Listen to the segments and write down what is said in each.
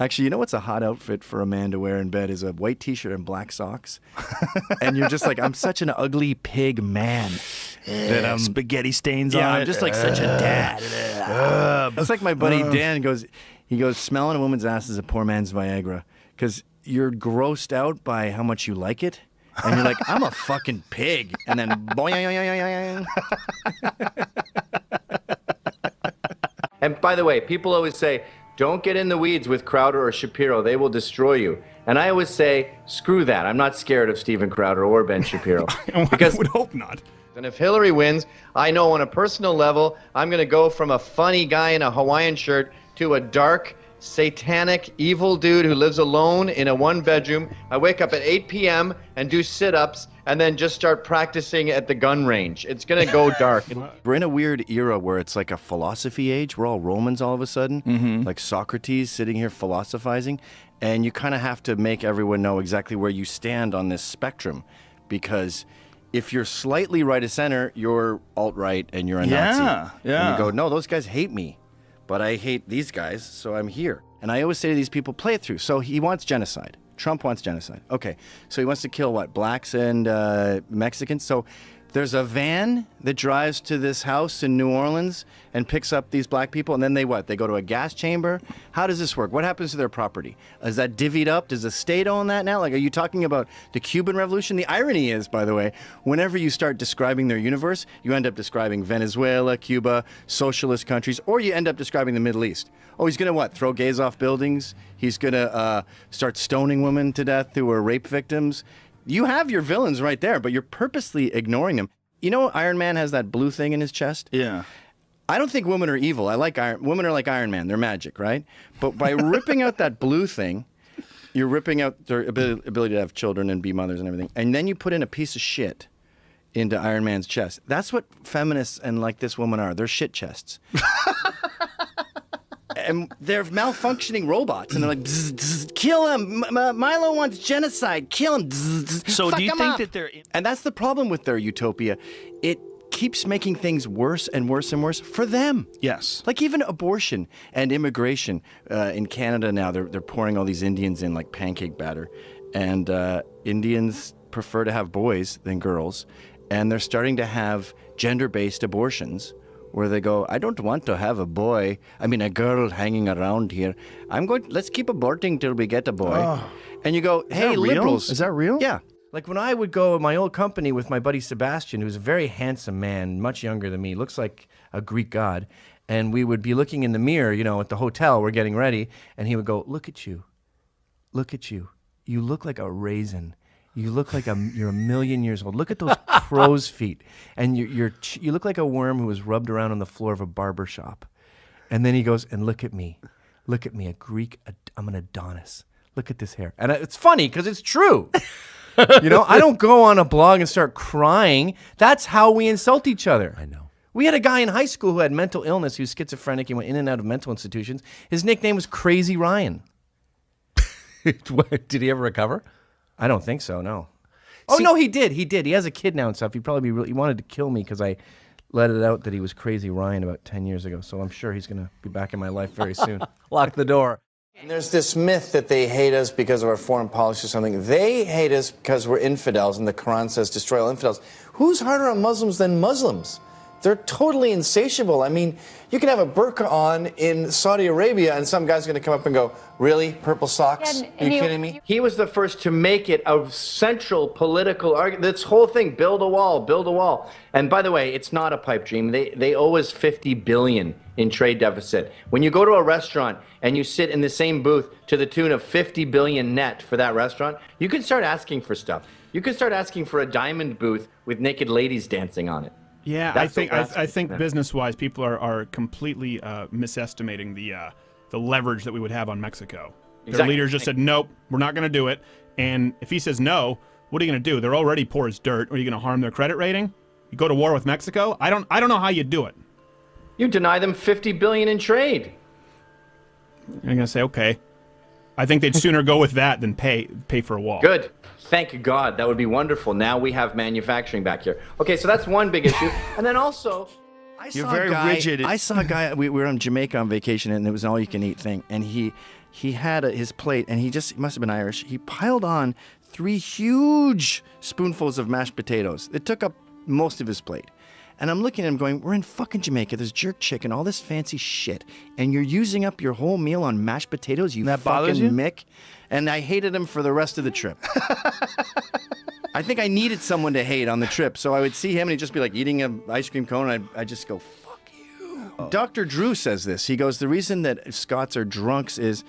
Actually, you know what's a hot outfit for a man to wear in bed is a white T-shirt and black socks. And you're just like, I'm such an ugly pig man. That spaghetti stains on it. I'm just like such a dad. It's like my buddy Dan goes, smelling a woman's ass is a poor man's Viagra. Because you're grossed out by how much you like it. And you're like, I'm a fucking pig. And then boing. And by the way, people always say, don't get in the weeds with Crowder or Shapiro. They will destroy you. And I always say, screw that. I'm not scared of Steven Crowder or Ben Shapiro. Because I would hope not. And if Hillary wins, I know on a personal level, I'm going to go from a funny guy in a Hawaiian shirt to a dark, satanic, evil dude who lives alone in a one-bedroom. I wake up at 8 p.m. and do sit-ups and then just start practicing at the gun range. It's going to go dark. We're in a weird era where it's like a philosophy age. We're all Romans all of a sudden, like Socrates sitting here philosophizing. And you kind of have to make everyone know exactly where you stand on this spectrum. Because if you're slightly right of center, you're alt-right and you're a Nazi. Yeah. And you go, no, those guys hate me. But I hate these guys, so I'm here. And I always say to these people, play it through. So he wants genocide. Trump wants genocide. Okay, so he wants to kill what? Blacks and Mexicans? So there's a van that drives to this house in New Orleans and picks up these black people, and then they what? They go to a gas chamber? How does this work? What happens to their property? Is that divvied up? Does the state own that now? Like, are you talking about the Cuban Revolution? The irony is, by the way, whenever you start describing their universe, you end up describing Venezuela, Cuba, socialist countries, or you end up describing the Middle East. Oh, he's going to what? Throw gays off buildings? He's going to start stoning women to death who are rape victims? You have your villains right there, but you're purposely ignoring them. You know Iron Man has that blue thing in his chest? Yeah. I don't think women are evil. Women are like Iron Man. They're magic, right? But by ripping out that blue thing, you're ripping out their ability to have children and be mothers and everything. And then you put in a piece of shit into Iron Man's chest. That's what feminists and like this woman are. They're shit chests. And they're malfunctioning robots, and they're like, bzz, bzz, kill him. Milo wants genocide. Kill him. Bzz, bzz, so fuck do you him think up. that they're... And that's the problem with their utopia. It keeps making things worse and worse and worse for them. Yes. Like even abortion and immigration. In Canada now, they're pouring all these Indians in like pancake batter. And Indians prefer to have boys than girls. And they're starting to have gender-based abortions, where they go, I don't want to have a girl hanging around here. Let's keep aborting till we get a boy. Oh. And you go, hey, liberals. Is that real? Yeah. Like when I would go in my old company with my buddy Sebastian, who's a very handsome man, much younger than me, looks like a Greek god. And we would be looking in the mirror, at the hotel, we're getting ready. And he would go, look at you. Look at you. You look like a raisin. You look like you're a million years old. Look at those crow's feet. And you look like a worm who was rubbed around on the floor of a barber shop. And then he goes, and look at me. Look at me, I'm an Adonis. Look at this hair. And it's funny because it's true. I don't go on a blog and start crying. That's how we insult each other. I know. We had a guy in high school who had mental illness, who was schizophrenic. He went in and out of mental institutions. His nickname was Crazy Ryan. Did he ever recover? I don't think so, no. Oh, no, he did. He has a kid now and stuff. He wanted to kill me because I let it out that he was Crazy Ryan about 10 years ago. So I'm sure he's going to be back in my life very soon. Lock the door. And there's this myth that they hate us because of our foreign policy or something. They hate us because we're infidels, and the Quran says destroy all infidels. Who's harder on Muslims than Muslims? They're totally insatiable. I mean, you can have a burqa on in Saudi Arabia, and some guy's going to come up and go, really? Purple socks? Are you kidding me? He was the first to make it a central political argument. This whole thing, build a wall, build a wall. And by the way, it's not a pipe dream. They owe us $50 billion in trade deficit. When you go to a restaurant and you sit in the same booth to the tune of $50 billion net for that restaurant, you can start asking for stuff. You can start asking for a diamond booth with naked ladies dancing on it. Yeah, I think business-wise, people are completely misestimating the leverage that we would have on Mexico. Their leaders just said, nope, we're not going to do it. And if he says no, what are you going to do? They're already poor as dirt. Are you going to harm their credit rating? You go to war with Mexico? I don't know how you do it. You deny them $50 billion in trade. I'm going to say, okay. I think they'd sooner go with that than pay for a wall. Good. Thank God. That would be wonderful. Now we have manufacturing back here. Okay, so that's one big issue. And then also, I saw a guy, we were on Jamaica on vacation, and it was an all-you-can-eat thing. And he he had his plate, and he must have been Irish. He piled on 3 huge spoonfuls of mashed potatoes. It took up most of his plate. And I'm looking at him going, we're in fucking Jamaica. There's jerk chicken, all this fancy shit. And you're using up your whole meal on mashed potatoes, you That bothers fucking you? Mick. And I hated him for the rest of the trip. I think I needed someone to hate on the trip. So I would see him and he'd just be like eating an ice cream cone. And I'd just go, fuck you. Dr. Drew says this. He goes, the reason that Scots are drunks is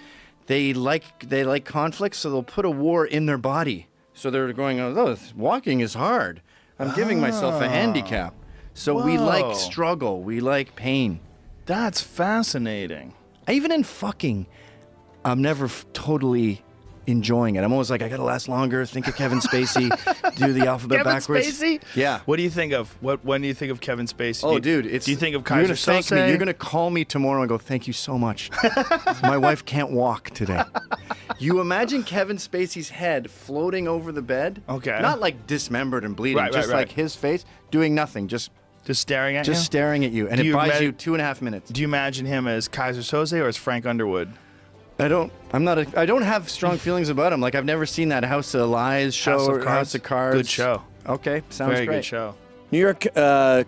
they like conflict, so they'll put a war in their body. So they're going, oh, walking is hard. I'm giving myself a handicap. So we like Whoa. struggle. We like pain. That's fascinating. Even in fucking, I'm never totally enjoying it. I'm always like, I gotta last longer. Think of Kevin Spacey. Do the alphabet Kevin backwards. Spacey? Yeah. What do you think of? When do you think of Kevin Spacey? Oh, dude, it's. Do you think of You're Kaiser gonna thank me. Sose? You're gonna call me tomorrow and go, thank you so much. My wife can't walk today. You imagine Kevin Spacey's head floating over the bed. Okay. Not like dismembered and bleeding. Right, just right, like right. his face doing nothing. Just staring at you? staring at you, and Do it you buys imagine- you 2.5 minutes. Do you imagine him as Kaiser Sose or as Frank Underwood? I don't have strong feelings about him. Like, I've never seen that House of Lies show House of or Cards? House of Cards. Good show. Okay, sounds Very great. good show. New York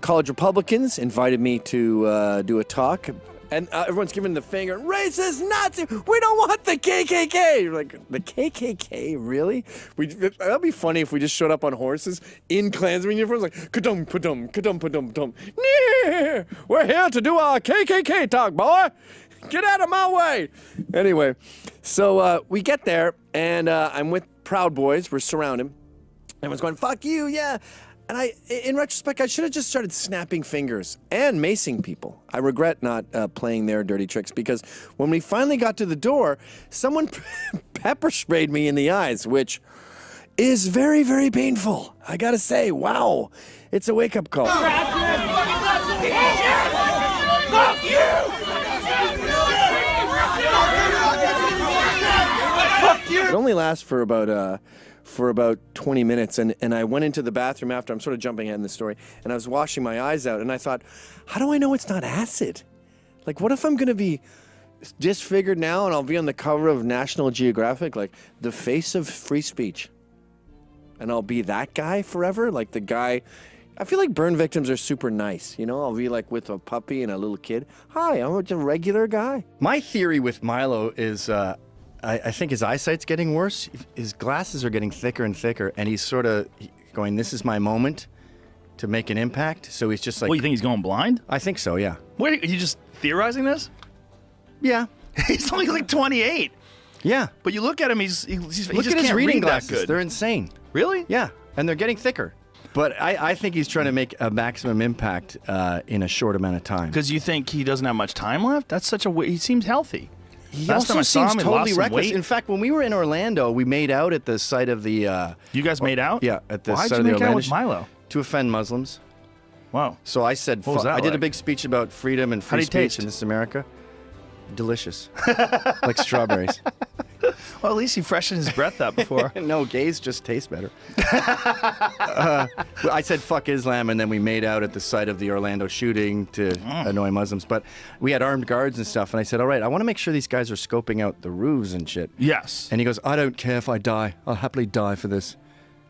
College Republicans invited me to do a talk, and everyone's giving the finger. Racist, Nazi. We don't want the KKK. You're like, the KKK, really? That'd be funny if we just showed up on horses in Klansman uniforms, like ka-dum, pa-dum, ka-dum, pa-dum, dum. Nee, we're here to do our KKK talk, boy. Get out of my way. Anyway, so we get there, and I'm with Proud Boys. We're surrounded. Everyone's going, fuck you, yeah. And in retrospect, I should have just started snapping fingers and macing people. I regret not playing their dirty tricks, because when we finally got to the door, someone pepper sprayed me in the eyes, which is very, very painful. I gotta say, wow, it's a wake-up call. It only lasts for about 20 minutes, and I went into the bathroom after. I'm sort of jumping ahead in the story, and I was washing my eyes out, and I thought, how do I know it's not acid? Like, what if I'm going to be disfigured now and I'll be on the cover of National Geographic, like the face of free speech, and I'll be that guy forever? Like the guy, I feel like burn victims are super nice, you know? I'll be like with a puppy and a little kid. Hi, I'm just a regular guy. My theory with Milo is, I think his eyesight's getting worse. His glasses are getting thicker and thicker, and he's sort of going, this is my moment to make an impact. So he's just like... What, you think he's going blind? I think so, yeah. Wait, are you just theorizing this? Yeah. He's only like 28. Yeah. But you look at him, he just Look at his can't reading read glasses. that good. They're insane. Really? Yeah, and they're getting thicker. But I think he's trying to make a maximum impact in a short amount of time. Because you think he doesn't have much time left? That's such a... He seems healthy. He Last time also I saw seems him, he totally lost some reckless. weight. In fact, when we were in Orlando, we made out at the site of the... You guys made out? Yeah, at the Why'd site you of the make out Orlando... with Milo? To offend Muslims. Wow. So I said... What was that I did a like? big speech about freedom and free How'd he speech taste? in this America. Delicious. Like strawberries. Well, at least he freshened his breath up before. No, gays just taste better. I said fuck Islam, and then we made out at the site of the Orlando shooting to annoy Muslims. But we had armed guards and stuff, and I said, all right, I want to make sure these guys are scoping out the roofs and shit. Yes. And he goes, I don't care if I die. I'll happily die for this.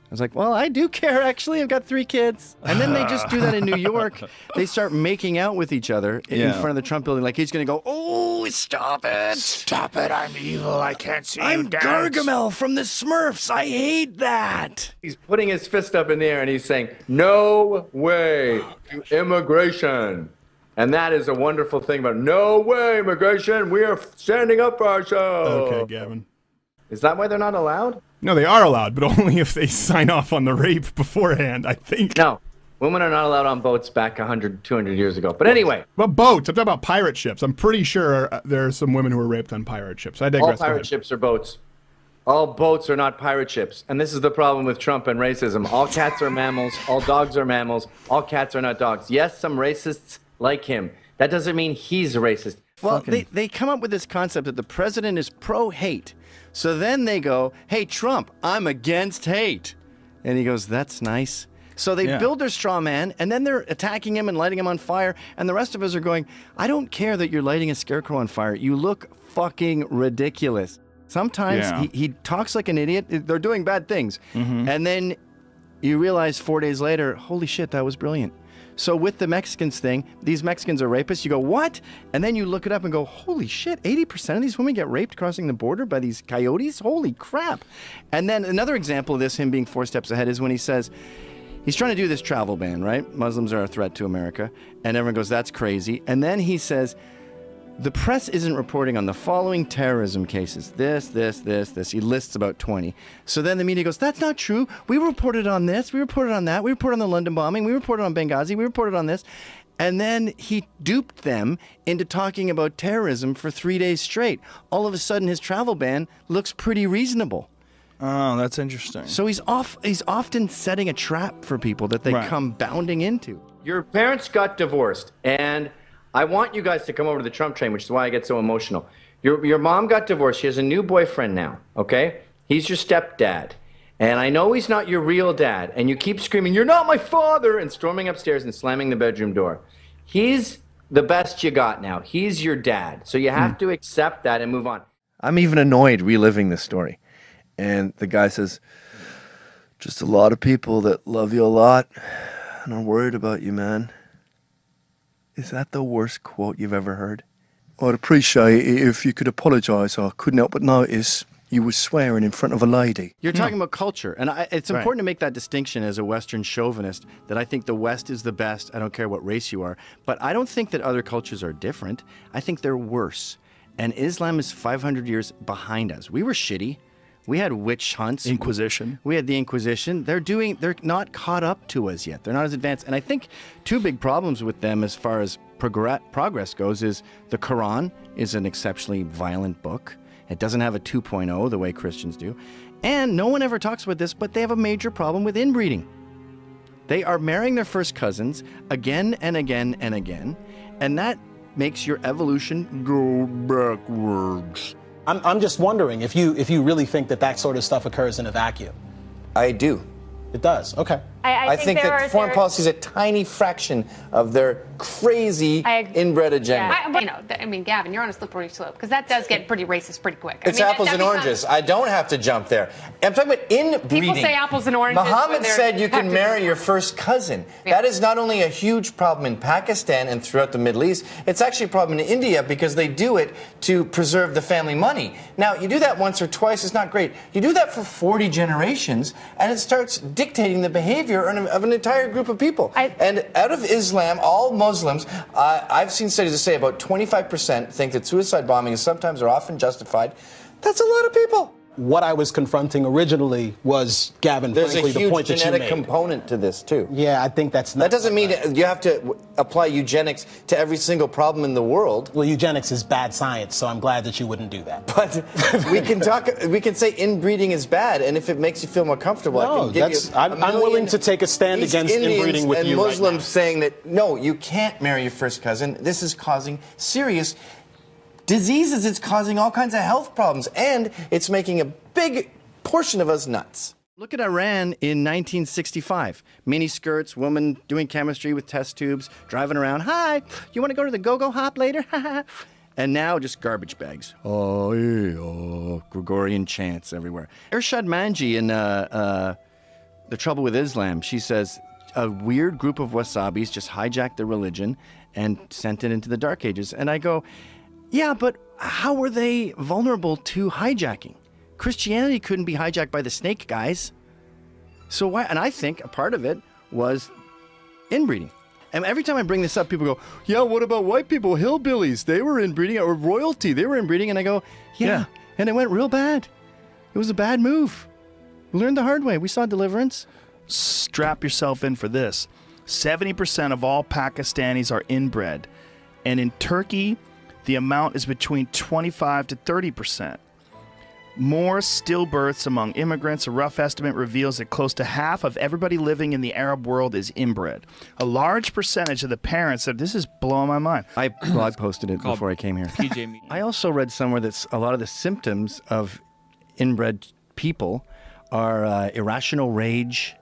I was like, well, I do care, actually. I've got 3 kids. And then they just do that in New York. They start making out with each other in front of the Trump building. Like, he's going to go, oh, stop it. Stop it, I'm evil. I can't see I'm Gargamel from the Smurfs. I hate that. He's putting his fist up in the air and he's saying, no way to immigration. And that is a wonderful thing about no way immigration. We are standing up for ourselves. Okay, Gavin. Is that why they're not allowed? No, they are allowed, but only if they sign off on the rape beforehand, I think. No. Women are not allowed on boats back 100, 200 years ago. But anyway, But boats. I'm talking about pirate ships. I'm pretty sure there are some women who were raped on pirate ships. I all digress. Go pirate ahead. ships are boats. All boats are not pirate ships. And this is the problem with Trump and racism. All cats are mammals. All dogs are mammals. All cats are not dogs. Yes, some racists like him. That doesn't mean he's a racist. Well, they come up with this concept that the president is pro-hate. So then they go, hey, Trump, I'm against hate. And he goes, that's nice. So they build their straw man, and then they're attacking him and lighting him on fire. And the rest of us are going, I don't care that you're lighting a scarecrow on fire. You look fucking ridiculous. Sometimes he talks like an idiot. They're doing bad things. And then you realize 4 days later, holy shit, that was brilliant. So with the Mexicans thing, these Mexicans are rapists. You go, what? And then you look it up and go, holy shit, 80% of these women get raped crossing the border by these coyotes? Holy crap. And then another example of this, him being 4 steps ahead, is when he says, he's trying to do this travel ban, right? Muslims are a threat to America. And everyone goes, that's crazy. And then he says, the press isn't reporting on the following terrorism cases. This. He lists about 20. So then the media goes, that's not true. We reported on this. We reported on that. We reported on the London bombing. We reported on Benghazi. We reported on this. And then he duped them into talking about terrorism for 3 days straight. All of a sudden, his travel ban looks pretty reasonable. Oh, that's interesting. So he's often setting a trap for people that they come bounding into. Your parents got divorced, and I want you guys to come over to the Trump train, which is why I get so emotional. Your mom got divorced. She has a new boyfriend now, okay? He's your stepdad. And I know he's not your real dad. And you keep screaming, you're not my father, and storming upstairs and slamming the bedroom door. He's the best you got now. He's your dad. So you have to accept that and move on. I'm even annoyed reliving this story. And the guy says, just a lot of people that love you a lot and are worried about you, man. Is that the worst quote you've ever heard? I'd appreciate it if you could apologise. I couldn't help but notice you were swearing in front of a lady. You're talking about culture. And it's important to make that distinction as a Western chauvinist, that I think the West is the best. I don't care what race you are. But I don't think that other cultures are different. I think they're worse. And Islam is 500 years behind us. We were shitty. We had witch hunts. Inquisition. We had the Inquisition. They're not caught up to us yet. They're not as advanced. And I think two big problems with them as far as progress goes is the Quran is an exceptionally violent book. It doesn't have a 2.0 the way Christians do. And no one ever talks about this, but they have a major problem with inbreeding. They are marrying their first cousins again and again and again. And that makes your evolution go backwards. I'm just wondering if you really think that sort of stuff occurs in a vacuum. I do. It does. Okay. I think that foreign policy is a tiny fraction of their crazy inbred agenda. Yeah, Gavin, you're on a slippery slope because that does get pretty racist pretty quick. It's apples and oranges. I don't have to jump there. I'm talking about inbreeding. People say apples and oranges. Muhammad said you can marry your first cousin. Yeah. That is not only a huge problem in Pakistan and throughout the Middle East, it's actually a problem in India because they do it to preserve the family money. Now, you do that once or twice, it's not great. You do that for 40 generations, and it starts dictating the behavior of an entire group of people. And out of Islam, all Muslims, I've seen studies that say about 25% think that suicide bombings sometimes are often justified. That's a lot of people. What I was confronting originally was, Gavin, frankly, the point that you made. There's a huge genetic component to this, too. Yeah, I think that's not... That doesn't mean you have to apply eugenics to every single problem in the world. Well, eugenics is bad science, so I'm glad that you wouldn't do that. But we can say inbreeding is bad, and if it makes you feel more comfortable, I can give you I'm willing to take a stand against inbreeding with you right now. And Muslims saying that, no, you can't marry your first cousin. This is causing serious diseases. It's causing all kinds of health problems, and it's making a big portion of us nuts. Look at Iran in 1965. Mini skirts, woman doing chemistry with test tubes, driving around. Hi, you want to go to the go-go hop later? And now just garbage bags. Gregorian chants everywhere. Irshad Manji in The Trouble with Islam, she says, a weird group of wasabis just hijacked the religion and sent it into the Dark Ages. And I go, yeah, but how were they vulnerable to hijacking? Christianity couldn't be hijacked by the snake guys. So why? And I think a part of it was inbreeding. And every time I bring this up, people go, yeah, what about white people, hillbillies? They were inbreeding, or royalty, they were inbreeding. And I go, yeah. And it went real bad. It was a bad move. We learned the hard way. We saw Deliverance. Strap yourself in for this. 70% of all Pakistanis are inbred. And in Turkey, the amount is between 25 to 30%. More stillbirths among immigrants. A rough estimate reveals that close to half of everybody living in the Arab world is inbred. A large percentage of the parents said, this is blowing my mind. I blog posted it before I came here. I also read somewhere that a lot of the symptoms of inbred people are irrational rage,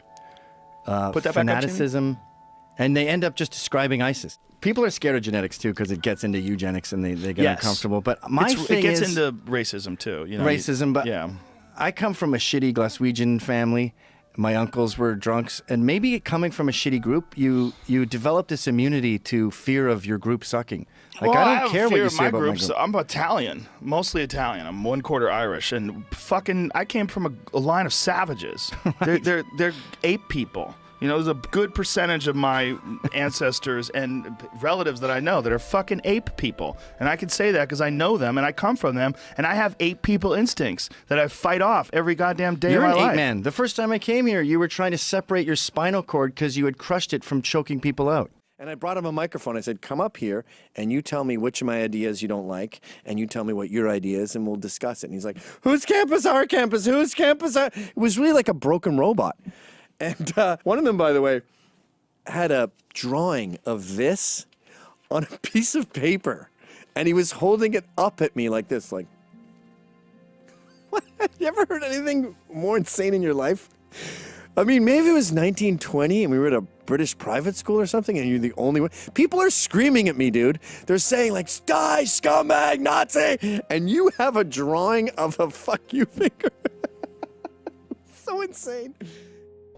Put that back up, Jimmy. fanaticism, and they end up just describing ISIS. People are scared of genetics too because it gets into eugenics and they get uncomfortable. But my thing it gets is into racism too. You know, racism. But yeah. I come from a shitty Glaswegian family. My uncles were drunks, and maybe coming from a shitty group, you develop this immunity to fear of your group sucking. Like Well, I have don't care what fear you of say about my groups. group. I'm Italian, mostly Italian. I'm 1/4 Irish, and fucking, I came from a line of savages. They're ape people. You know, there's a good percentage of my ancestors and relatives that I know that are fucking ape people. And I can say that because I know them and I come from them and I have ape people instincts that I fight off every goddamn day You're of an my ape life. man. The first time I came here, you were trying to separate your spinal cord because you had crushed it from choking people out. And I brought him a microphone. I said, come up here and you tell me which of my ideas you don't like, and you tell me what your idea is, and we'll discuss it. And he's like, whose campus? Our campus. Whose campus? It was really like a broken robot. And one of them, by the way, had a drawing of this on a piece of paper. And he was holding it up at me like this, like, what? You ever heard anything more insane in your life? I mean, maybe it was 1920 and we were at a British private school or something and you're the only one. People are screaming at me, dude. They're saying like, die, scumbag, Nazi. And you have a drawing of a fuck you finger. So insane.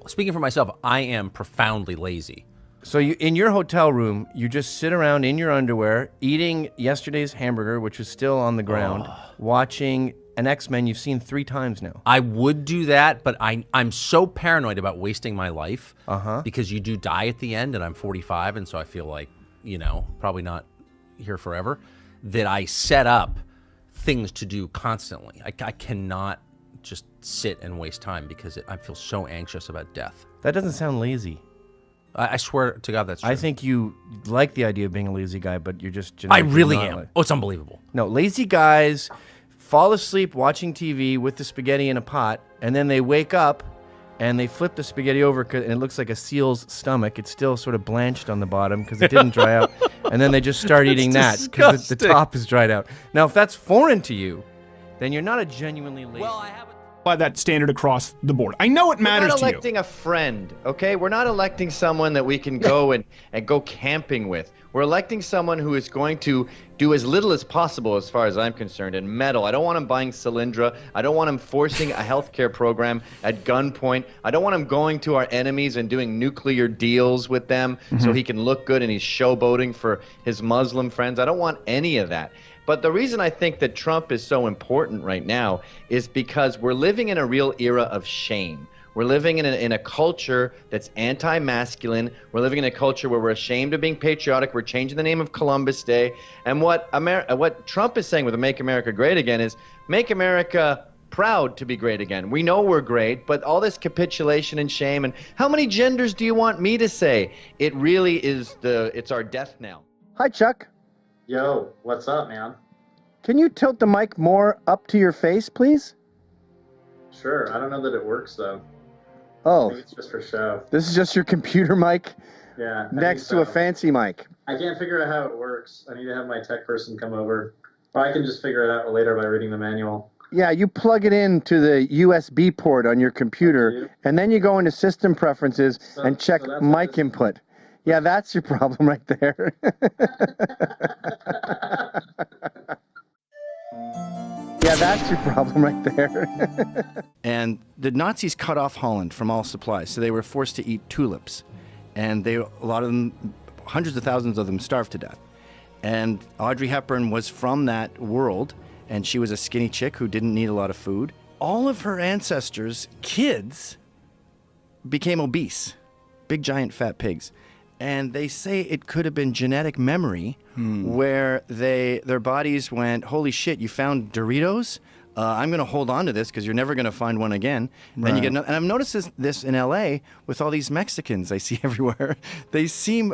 Speaking for myself, I am profoundly lazy. So you, in your hotel room, you just sit around in your underwear, eating yesterday's hamburger, which was still on the ground, watching an X-Men you've seen 3 times now. I would do that, but I'm so paranoid about wasting my life because you do die at the end, and I'm 45, and so I feel like, you know, probably not here forever, that I set up things to do constantly. I cannot just sit and waste time because I feel so anxious about death. That doesn't sound lazy. I swear to God that's true. I think you like the idea of being a lazy guy, but you're just I genetically really not am. like- Oh, it's unbelievable. No, lazy guys fall asleep watching TV with the spaghetti in a pot, and then they wake up and they flip the spaghetti over and it looks like a seal's stomach. It's still sort of blanched on the bottom because it didn't dry out. And then they just start eating that because the top is dried out. Now, if that's foreign to you, then you're not a genuinely lazy. Well, I haven't. By that standard across the board. I know it matters We're not to you. electing a friend, okay? We're not electing someone that we can go and go camping with. We're electing someone who is going to do as little as possible, as far as I'm concerned, and meddle. I don't want him buying Cylindra. I don't want him forcing a healthcare program at gunpoint. I don't want him going to our enemies and doing nuclear deals with them so he can look good and he's showboating for his Muslim friends. I don't want any of that. But the reason I think that Trump is so important right now is because we're living in a real era of shame. We're living in a culture that's anti-masculine. We're living in a culture where we're ashamed of being patriotic. We're changing the name of Columbus Day. And what Trump is saying with the Make America Great Again is make America proud to be great again. We know we're great, but all this capitulation and shame, and how many genders do you want me to say? It really is it's our death knell. Hi, Chuck. Yo, what's up, man? Can you tilt the mic more up to your face, please? Sure, I don't know that it works, though. Oh, Maybe it's just for show. this is just your computer mic Yeah. next to a fancy mic. I can't figure out how it works. I need to have my tech person come over. Or I can just figure it out later by reading the manual. Yeah, you plug it into the USB port on your computer, and then you go into system preferences and check so that's mic input. Yeah, that's your problem right there. Yeah, that's your problem right there. And the Nazis cut off Holland from all supplies, so they were forced to eat tulips. And a lot of them, hundreds of thousands of them, starved to death. And Audrey Hepburn was from that world, and she was a skinny chick who didn't need a lot of food. All of her ancestors' kids became obese, big giant fat pigs. And they say it could have been genetic memory where their bodies went, holy shit, you found Doritos? I'm going to hold on to this because you're never going to find one again. Then you get and I've noticed this in LA with all these Mexicans I see everywhere. They seem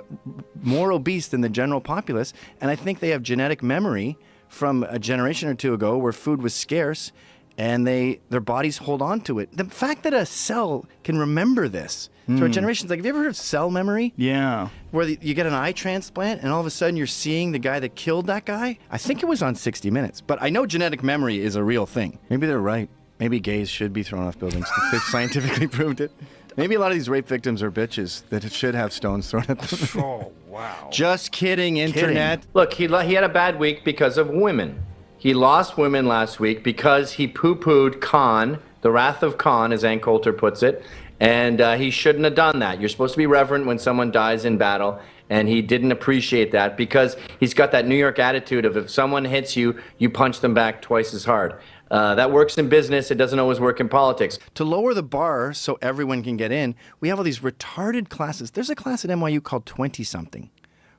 more obese than the general populace. And I think they have genetic memory from a generation or two ago where food was scarce and their bodies hold on to it. The fact that a cell can remember this through generations, like, have you ever heard of cell memory? Yeah. Where you get an eye transplant and all of a sudden you're seeing the guy that killed that guy? I think it was on 60 Minutes, but I know genetic memory is a real thing. Maybe they're right. Maybe gays should be thrown off buildings. They've scientifically proved it. Maybe a lot of these rape victims are bitches that should have stones thrown at them. Oh, wow. Just kidding, internet. Look, he had a bad week because of women. He lost women last week because he poo-pooed Khan, the wrath of Khan, as Ann Coulter puts it, and he shouldn't have done that. You're supposed to be reverent when someone dies in battle, and he didn't appreciate that because he's got that New York attitude of if someone hits you, you punch them back twice as hard. That works in business. It doesn't always work in politics. To lower the bar so everyone can get in, we have all these retarded classes. There's a class at NYU called 20-something,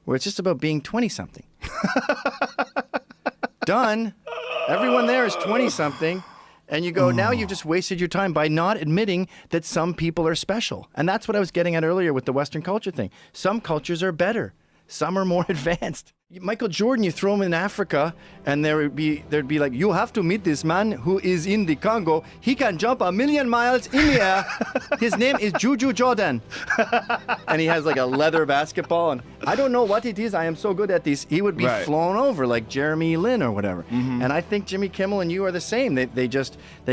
where it's just about being 20-something. Done. Everyone there is 20-something. And you go, now you've just wasted your time by not admitting that some people are special. And that's what I was getting at earlier with the Western culture thing. Some cultures are better. Some are more advanced. Michael Jordan, you throw him in Africa, and there'd be like, you have to meet this man who is in the Congo. He can jump 1,000,000 miles in the air. His name is Juju Jordan. And he has like a leather basketball, and I don't know what it is. I am so good at this. He would be flown over like Jeremy Lin or whatever. And I think Jimmy Kimmel and you are the same. They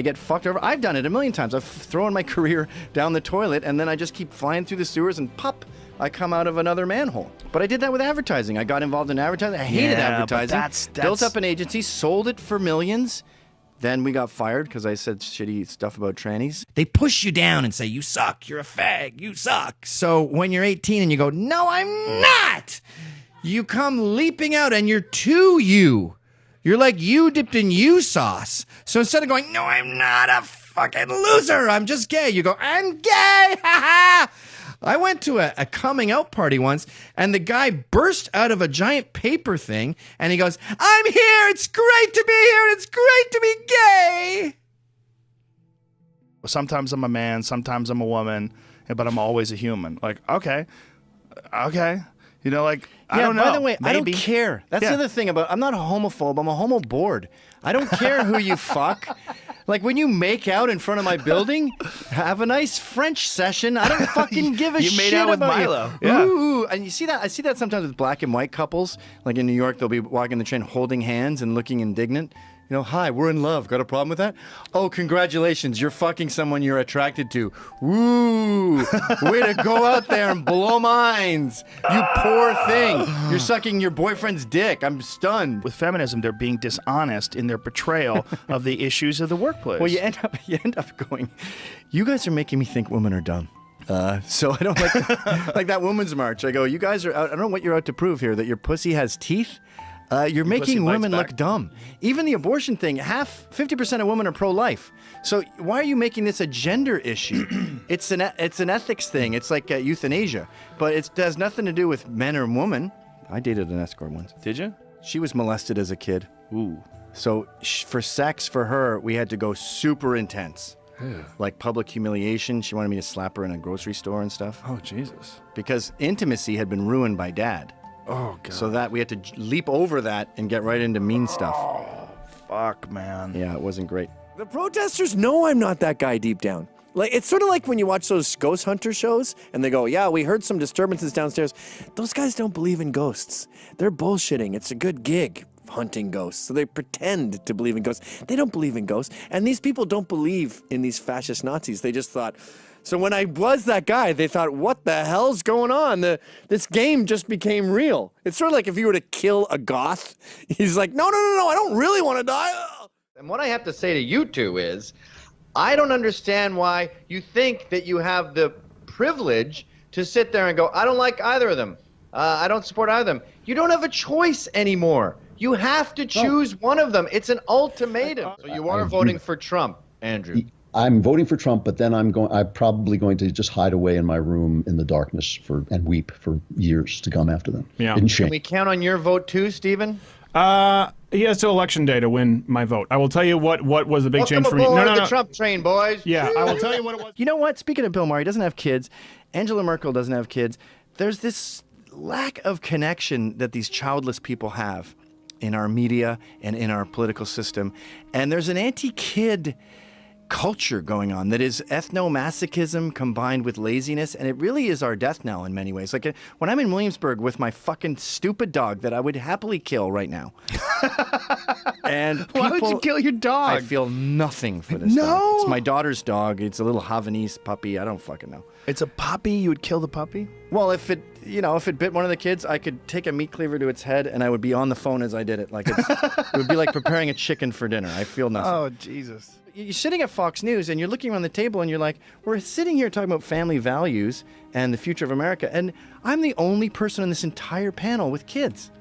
get fucked over. I've done it a million times. I've thrown my career down the toilet, and then I just keep flying through the sewers and pop. I come out of another manhole. But I did that with advertising. I got involved in advertising. I hated advertising. That's Built up an agency, sold it for millions. Then we got fired because I said shitty stuff about trannies. They push you down and say, you suck, you're a fag, you suck. So when you're 18 and you go, no, I'm not, you come leaping out and you're too you. You're like you dipped in you sauce. So instead of going, no, I'm not a fucking loser, I'm just gay, you go, I'm gay, ha ha. I went to a coming out party once, and the guy burst out of a giant paper thing, and he goes, I'm here, it's great to be here, and it's great to be gay. Sometimes I'm a man, sometimes I'm a woman, but I'm always a human. Like, okay. You know, like, I don't know. By the way, maybe. I don't care. That's the other thing about, I'm not a homophobe, I'm a homo bored. I don't care who you fuck. Like, when you make out in front of my building, have a nice French session. I don't fucking give a shit. You made out with about Milo. You. Yeah. Ooh, and you see that? I see that sometimes with black and white couples. Like in New York, they'll be walking the train holding hands and looking indignant. You know, hi, we're in love. Got a problem with that? Oh, congratulations. You're fucking someone you're attracted to. Woo! Way to go out there and blow minds. You poor thing. You're sucking your boyfriend's dick. I'm stunned. With feminism, they're being dishonest in their portrayal of the issues of the workplace. Well, you end up going, you guys are making me think women are dumb. So I don't like that women's march. I go, you guys are out, I don't know what you're out to prove here, that your pussy has teeth? You're making women look dumb. Even the abortion thing, 50% of women are pro-life. So why are you making this a gender issue? It's an ethics thing. It's like euthanasia, but it has nothing to do with men or women. I dated an escort once. Did you? She was molested as a kid. Ooh. So for sex, for her, we had to go super intense. Like public humiliation. She wanted me to slap her in a grocery store and stuff. Oh, Jesus. Because intimacy had been ruined by dad. Oh, God. So that we had to leap over that and get right into mean stuff. Oh, fuck, man. Yeah, it wasn't great. The protesters know I'm not that guy deep down. Like, it's sort of like when you watch those ghost hunter shows and they go, yeah, we heard some disturbances downstairs. Those guys don't believe in ghosts. They're bullshitting. It's a good gig, hunting ghosts. So they pretend to believe in ghosts. They don't believe in ghosts. And these people don't believe in these fascist Nazis. They just thought... So when I was that guy, they thought, what the hell's going on? This game just became real. It's sort of like if you were to kill a goth. He's like, no, I don't really want to die. And what I have to say to you two is, I don't understand why you think that you have the privilege to sit there and go, I don't like either of them. I don't support either of them. You don't have a choice anymore. You have to choose one of them. It's an ultimatum. So you are voting for Trump, Andrew. I'm voting for Trump, but then I'm probably going to just hide away in my room in the darkness and weep for years to come after them. Yeah. In shame. Can we count on your vote too, Stephen? He has till election day to win my vote. I will tell you what was the big change for me. No, the Trump train, boys. Yeah, I will tell you what it was. You know what? Speaking of Bill Maher, he doesn't have kids. Angela Merkel doesn't have kids. There's this lack of connection that these childless people have in our media and in our political system. And there's an anti-kid culture going on that is ethnomasochism combined with laziness, and it really is our death knell in many ways. Like when I'm in Williamsburg with my fucking stupid dog that I would happily kill right now. And why would you kill your dog? I feel nothing for this dog. It's my daughter's dog. It's a little Havanese puppy. I don't fucking know. It's a puppy? You would kill the puppy? Well, if it bit one of the kids, I could take a meat cleaver to its head and I would be on the phone as I did it. Like it would be like preparing a chicken for dinner. I feel nothing. Oh, Jesus. You're sitting at Fox News and you're looking around the table and you're like, we're sitting here talking about family values and the future of America, and I'm the only person on this entire panel with kids.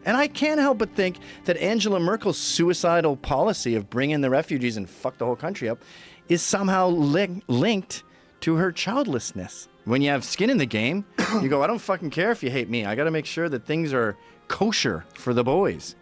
And I can't help but think that Angela Merkel's suicidal policy of bring in the refugees and fuck the whole country up is somehow linked to her childlessness. When you have skin in the game, you go, I don't fucking care if you hate me. I got to make sure that things are kosher for the boys.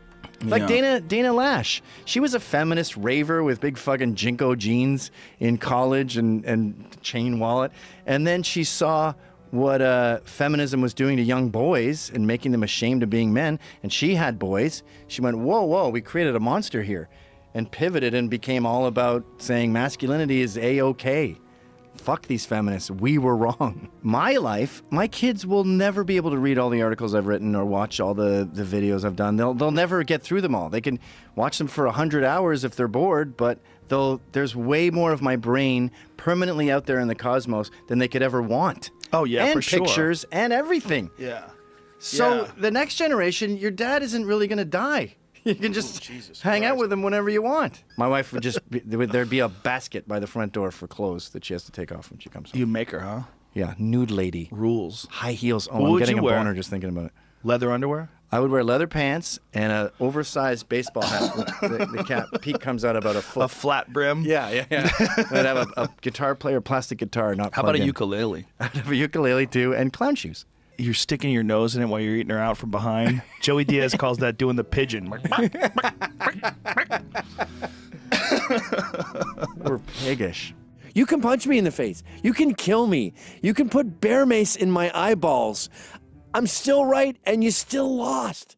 Like Dana Lash. She was a feminist raver with big fucking Jinko jeans in college and chain wallet. And then she saw what feminism was doing to young boys and making them ashamed of being men. And she had boys. She went, whoa, we created a monster here. And pivoted and became all about saying masculinity is A-okay. Fuck these feminists. We were wrong. My life, my kids will never be able to read all the articles I've written or watch all the videos I've done. They'll never get through them all. They can watch them for 100 hours if they're bored, but there's way more of my brain permanently out there in the cosmos than they could ever want. Oh, yeah, and for sure. pictures and everything. Yeah. So the next generation, your dad isn't really going to die. You can just hang out with him whenever you want. My wife would there'd be a basket by the front door for clothes that she has to take off when she comes home. You make her, huh? Yeah, nude lady. Rules. High heels. Oh, What I'm would getting you a wear? boner just thinking about it. Leather underwear? I would wear leather pants and an oversized baseball hat. The cap peak comes out about a foot. A flat brim? Yeah. I'd have a guitar player, plastic guitar, not How about a plug-in. ukulele? I'd have a ukulele too, and clown shoes. You're sticking your nose in it while you're eating her out from behind. Joey Diaz calls that doing the pigeon. We're piggish. You can punch me in the face. You can kill me. You can put bear mace in my eyeballs. I'm still right, and you still lost.